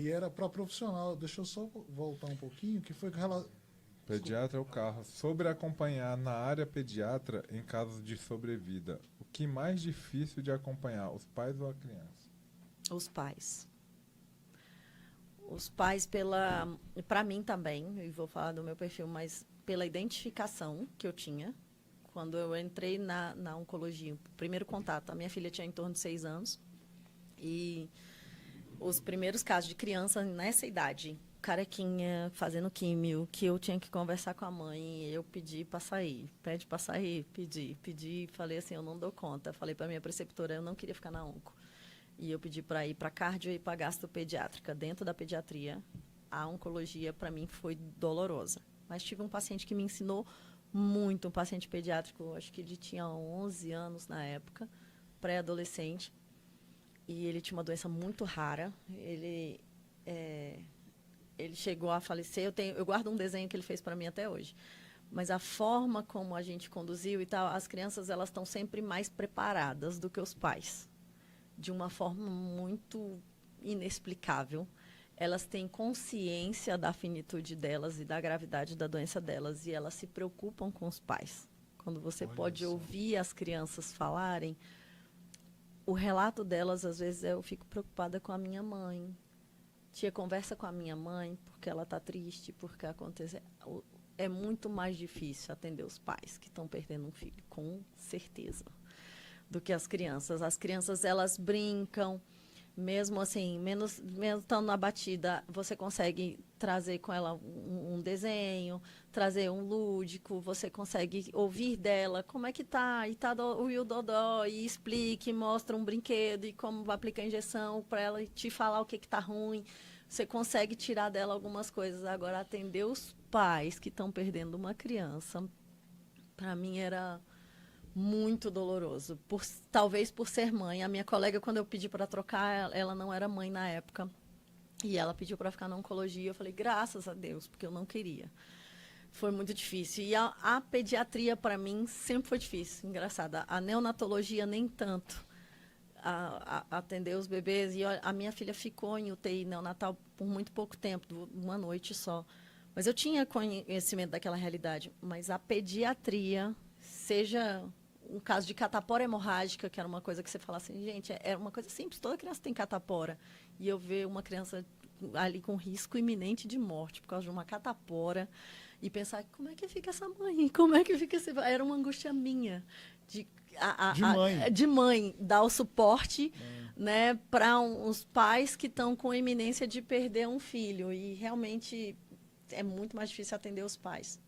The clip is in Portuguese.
E era para profissional. Deixa eu só voltar um pouquinho, que foi com relação. Pediatra é o carro. Sobre acompanhar na área pediatra em casos de sobrevida, o que mais difícil de acompanhar, os pais ou a criança? Os pais. Os pais para mim também, e vou falar do meu perfil, mas pela identificação que eu tinha, quando eu entrei na oncologia, o primeiro contato, a minha filha tinha em torno de 6 anos, e os primeiros casos de criança nessa idade, carequinha, fazendo químio, que eu tinha que conversar com a mãe, eu pedi para sair, pede para sair, pedi, falei assim, eu não dou conta, falei para minha preceptora, eu não queria ficar na onco. E eu pedi para ir para cardio e para gastropediátrica. Dentro da pediatria, a oncologia, para mim, foi dolorosa. Mas tive um paciente que me ensinou muito, um paciente pediátrico, acho que ele tinha 11 anos na época, pré-adolescente, e ele tinha uma doença muito rara. Ele chegou a falecer. Eu guardo um desenho que ele fez para mim até hoje. Mas a forma como a gente conduziu e tal, as crianças elas estão sempre mais preparadas do que os pais. De uma forma muito inexplicável. Elas têm consciência da finitude delas e da gravidade da doença delas, e elas se preocupam com os pais. Quando você pode ouvir as crianças falarem, o relato delas, às vezes, eu fico preocupada com a minha mãe. Tia, conversa com a minha mãe, porque ela está triste, porque acontece. É muito mais difícil atender os pais que estão perdendo um filho, com certeza, do que as crianças. As crianças, elas brincam, mesmo assim, menos estando na batida, você consegue trazer com ela um desenho, trazer um lúdico, você consegue ouvir dela como é que tá, e tá o dodó, e explique, mostra um brinquedo e como vai aplicar a injeção para ela te falar o que tá ruim. Você consegue tirar dela algumas coisas. Agora, atender os pais que estão perdendo uma criança, para mim era muito doloroso, talvez por ser mãe. A minha colega, quando eu pedi para trocar, ela não era mãe na época, e ela pediu para ficar na oncologia. Eu falei, graças a Deus, porque eu não queria. Foi muito difícil. E a pediatria, para mim, sempre foi difícil. Engraçada. A neonatologia, nem tanto. Atender os bebês. E a minha filha ficou em UTI neonatal por muito pouco tempo, uma noite só. Mas eu tinha conhecimento daquela realidade. Mas a pediatria, seja um caso de catapora hemorrágica, que era uma coisa que você fala assim, gente, é uma coisa simples, toda criança tem catapora. E eu ver uma criança ali com risco iminente de morte por causa de uma catapora, e pensar, como é que fica essa mãe? Como é que fica esse... Era uma angústia minha de mãe, dar o suporte, né, para os pais que estão com iminência de perder um filho. E realmente é muito mais difícil atender os pais.